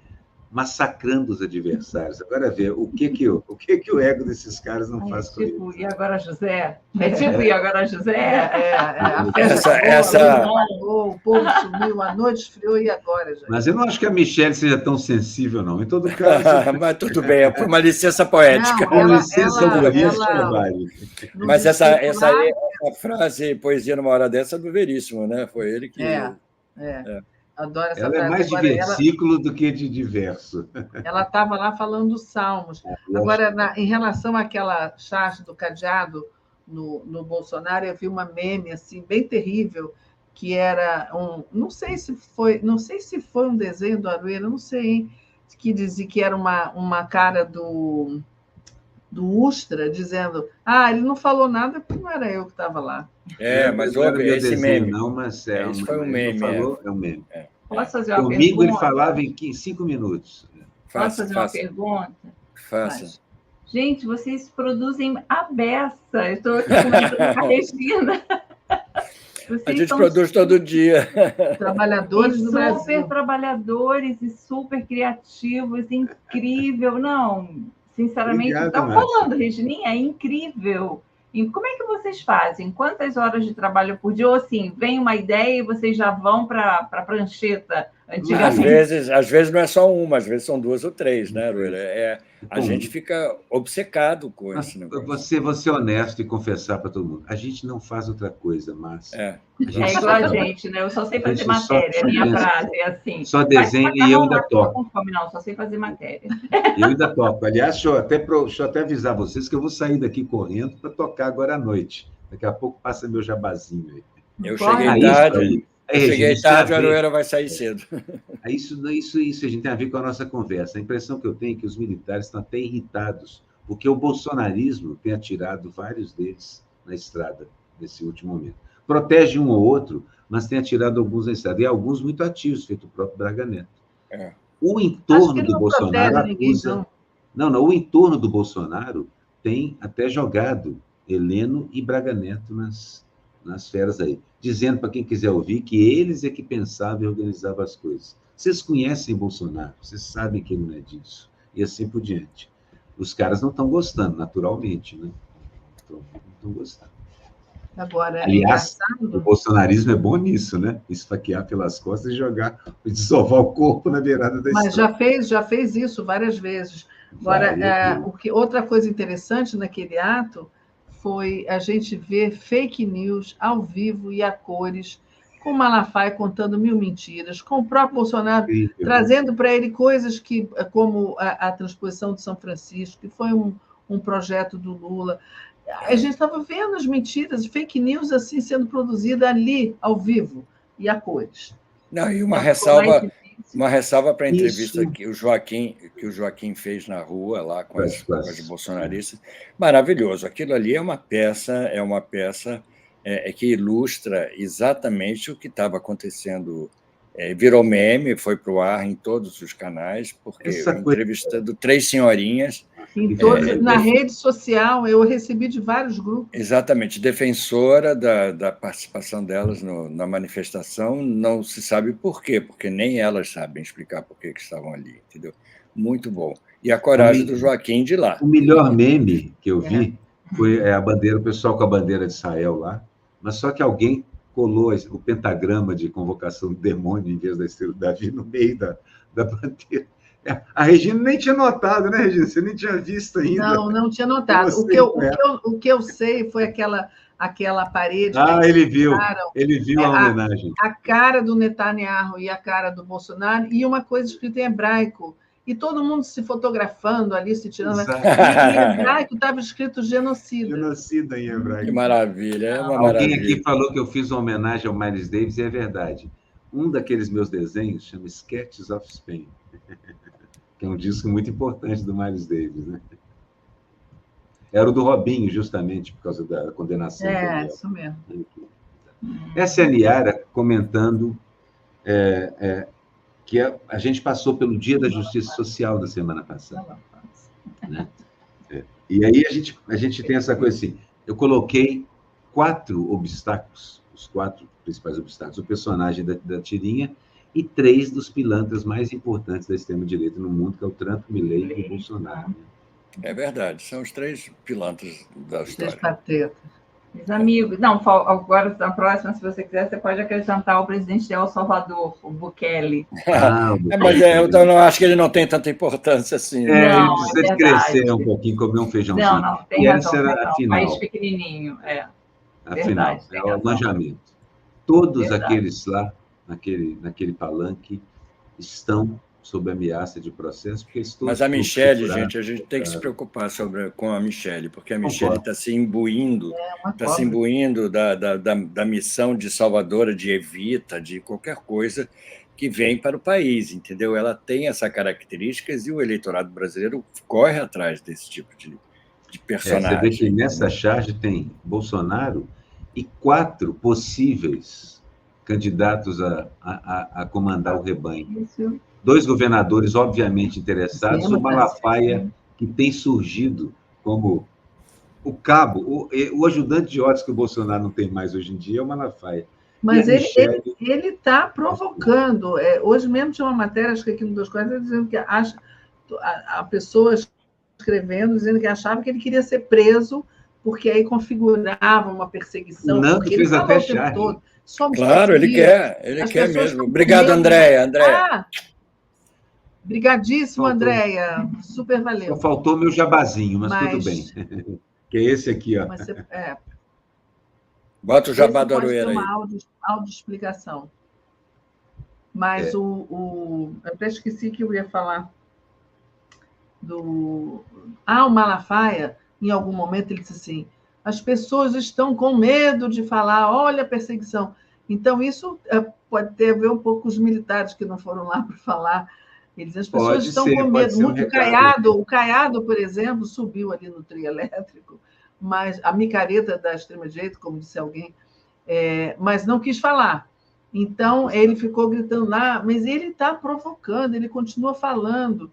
massacrando os adversários. Agora vê o que o ego desses caras não faz com tipo, eles. E agora José? E agora José? A festa o povo sumiu, a noite esfriou, e agora, gente? Mas eu não acho que a Michelle seja tão sensível, não. Em todo caso... Mas tudo bem, é por uma licença poética. Não, uma licença do trabalho. Mas essa frase, poesia numa hora dessa, é do Veríssimo, né? Foi ele que... Adoro essa ela frase. É mais de versículo do que de verso. Ela estava lá falando dos Salmos. Agora, em relação àquela charge do cadeado no Bolsonaro, eu vi uma meme assim, bem terrível, que era não sei se foi um desenho do Aroeira, não sei, hein, que dizia que era uma cara do Ustra, dizendo: ele não falou nada porque não era eu que estava lá. Mas houve esse meme. Não, mas isso foi um meme. É um meme. Posso fazer uma pergunta? Comigo ele falava em 5 minutos. Posso fazer uma pergunta? Faça. Gente, vocês produzem a beça. Eu estou aqui com a Regina. A gente produz todo dia. Trabalhadores do Brasil. Super trabalhadores e super criativos, incrível. Não, sinceramente, estava falando, Regininha, é incrível. E como é que vocês fazem? Quantas horas de trabalho por dia? Ou assim, vem uma ideia e vocês já vão para a prancheta antigamente? Às vezes não é só uma, às vezes são 2 ou 3, né, Aroeira? A gente fica obcecado com esse negócio. Você honesto e confessar para todo mundo. A gente não faz outra coisa, Márcia. É igual a gente, né? Eu só sei fazer matéria. Minha frase é assim. Só desenho e eu ainda toco. Não, só sei fazer matéria. Eu ainda toco. Aliás, deixa eu até avisar vocês que eu vou sair daqui correndo para tocar agora à noite. Daqui a pouco passa meu jabazinho aí. Eu cheguei tarde. Cheguei tarde, o Aroeira vai sair cedo. Isso a gente tem a ver com a nossa conversa. A impressão que eu tenho é que os militares estão até irritados, porque o bolsonarismo tem atirado vários deles na estrada nesse último momento. Protege um ou outro, mas tem atirado alguns na estrada. E alguns muito ativos, feito o próprio Braga Neto. O entorno do Bolsonaro acusa... Não, o entorno do Bolsonaro tem até jogado Heleno e Braga Neto nas feras aí, dizendo para quem quiser ouvir que eles é que pensavam e organizavam as coisas. Vocês conhecem Bolsonaro, vocês sabem que ele não é disso, e assim por diante. Os caras não estão gostando, naturalmente, né? Não estão gostando. Agora, aliás, o bolsonarismo é bom nisso, né? Esfaquear pelas costas e desovar o corpo na beirada da estrada. Mas já fez isso várias vezes. Agora, outra coisa interessante naquele ato foi a gente ver fake news ao vivo e a cores, com Malafaia contando 1000 mentiras, com o próprio Bolsonaro trazendo para ele coisas como a transposição de São Francisco, que foi um projeto do Lula. A gente estava vendo as mentiras, fake news assim sendo produzida ali, ao vivo, e a cores. Não, e uma ressalva para a entrevista que o Joaquim fez na rua, lá com as bolsonaristas. Maravilhoso. Aquilo ali é uma peça que ilustra exatamente o que estava acontecendo. Virou meme, foi para o ar em todos os canais, porque entrevistando 3 senhorinhas. Na rede social, eu recebi de vários grupos. Exatamente, defensora da participação delas na manifestação, não se sabe por quê, porque nem elas sabem explicar por que estavam ali, entendeu? Muito bom. E a coragem do Joaquim de lá. O melhor meme que eu vi foi o pessoal com a bandeira de Israel lá, mas só que alguém colou o pentagrama de convocação do demônio em vez da estrela do Davi no meio da bandeira. A Regina nem tinha notado, né, Regina? Você nem tinha visto ainda. Não tinha notado. O que eu sei foi aquela parede... ele viu a homenagem. A cara do Netanyahu e a cara do Bolsonaro, e uma coisa escrita em hebraico, e todo mundo se fotografando ali, se tirando. Em hebraico estava escrito genocida. Genocida em hebraico. Que maravilha, é uma Alguém maravilha. aqui falou que eu fiz uma homenagem ao Miles Davis, e é verdade. Um daqueles meus desenhos chama Sketches of Spain, que é um disco muito importante do Miles Davis, né? Era o do Robinho, justamente, por causa da condenação. Isso mesmo. Essa é a Niara comentando que a gente passou pelo Dia da Justiça Social da semana passada. Né? E aí a gente tem essa coisa assim, eu coloquei 4 obstáculos, os 4 principais obstáculos, o personagem da tirinha e 3 dos pilantras mais importantes da extrema-direita no mundo, que é o Trump, Milley e o Bolsonaro. É verdade, são os 3 pilantras da história. 3 patetas. Meus amigos, não, agora na próxima, se você quiser, você pode acrescentar o presidente de El Salvador, o Bukele. Mas eu não acho que ele não tem tanta importância assim. Ele precisa de crescer um pouquinho, comer um feijãozinho. Não, tem razão. Afinal, país pequenininho, afinal, é o alojamento. Todos aqueles lá, naquele palanque, estão sob ameaça de processo. Mas a Michelle, gente, a gente tem que se preocupar com a Michelle, porque a Michelle está se imbuindo, da missão de salvadora, de Evita, de qualquer coisa que vem para o país, entendeu? Ela tem essas características e o eleitorado brasileiro corre atrás desse tipo de personagem. Você vê que nessa charge tem Bolsonaro e 4 possíveis candidatos a comandar o rebanho. 2 governadores, obviamente, interessados, o Malafaia, que tem surgido como o cabo, o ajudante de ordens que o Bolsonaro não tem mais hoje em dia é o Malafaia. Mas ele está provocando. Hoje mesmo tinha uma matéria, acho que aqui no 240, dizendo que a pessoa escrevendo, dizendo que achava que ele queria ser preso, porque aí configurava uma perseguição. Não, que fez até charge. Claro, ele quer mesmo. Obrigado, Andréia. Obrigadíssimo, Andréia. Super valeu. Só faltou meu jabazinho, mas tudo bem. Que é esse aqui, ó. Bota o jabá do Aroeira aí. Uma auto-explicação. Mas eu até esqueci que eu ia falar do... o Malafaia, em algum momento, ele disse assim, as pessoas estão com medo de falar, olha a perseguição. Então, isso pode ter a ver um pouco com os militares que não foram lá para falar. Eles, as pessoas estão com medo. Muito o Caiado, por exemplo, subiu ali no trio elétrico, mas a micareta da extrema-direita, como disse alguém, mas não quis falar. Então, ele ficou gritando lá, mas ele está provocando, ele continua falando.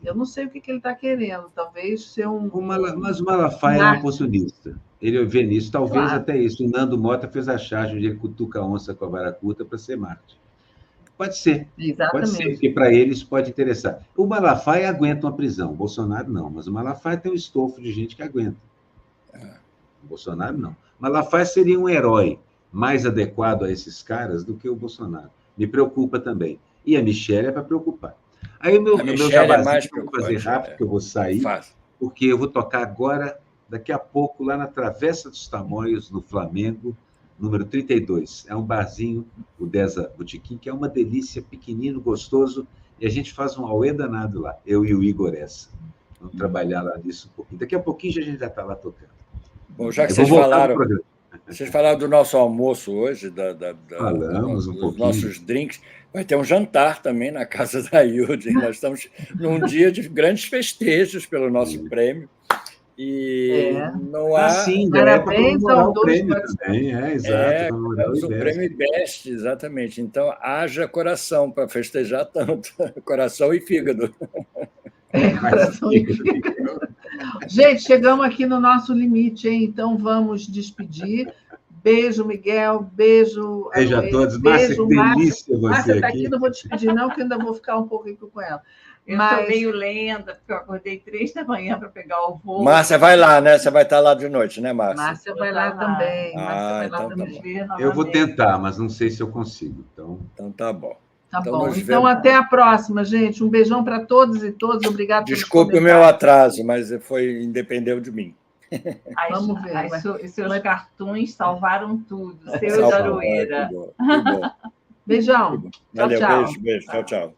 Eu não sei o que ele está querendo, talvez ser um... Mas o Malafaia é um oportunista. Ele vê nisso, talvez até isso. O Nando Mota fez a charge onde ele cutuca a onça com a vara curta para ser Marte. Pode ser. Exatamente. Pode ser, porque para eles pode interessar. O Malafaia aguenta uma prisão, o Bolsonaro não, mas o Malafaia tem um estofo de gente que aguenta. O Bolsonaro não. Malafaia seria um herói mais adequado a esses caras do que o Bolsonaro. Me preocupa também. E a Michelle é para preocupar. Aí o meu jabazinho, eu vou fazer rápido, porque eu vou sair, porque eu vou tocar agora, daqui a pouco, lá na Travessa dos Tamoios, no Flamengo, número 32. É um barzinho, o Deza Botequim, que é uma delícia, pequenino, gostoso, e a gente faz um auê danado lá, eu e o Igor Essa. Vamos trabalhar lá nisso um pouquinho. Daqui a pouquinho a gente já está lá tocando. Bom, já que vocês falaram do nosso almoço hoje, dos nossos drinks, vai ter um jantar também na casa da Hilde. Nós estamos num dia de grandes festejos pelo nosso prêmio. E não há... sim, parabéns ao prêmio também, exato. O prêmio IBEST, exatamente. Então, haja coração para festejar tanto. Coração e fígado. Coração e fígado. Gente, chegamos aqui no nosso limite, hein? Então vamos despedir. Beijo, Miguel. Beijo. Beijo a todos. Márcia, que delícia você Márcia está aqui. Não vou despedir, não, que ainda vou ficar um pouco aqui com ela. Eu sou meio lenda, porque eu acordei 3 da manhã para pegar o voo. Márcia vai lá, né? Você vai estar lá de noite, né, Márcia? Márcia vai lá também. Eu vou tentar, mas não sei se eu consigo. Então tá bom. Tá bom. Então, até a próxima, gente. Um beijão para todos e todas. Obrigado. Desculpe o meu atraso, mas independeu de mim. Vamos ver. Os seus cartoons salvaram tudo. Seu da Aroeira. Beijão. Valeu, tchau. beijo. Tchau, tchau.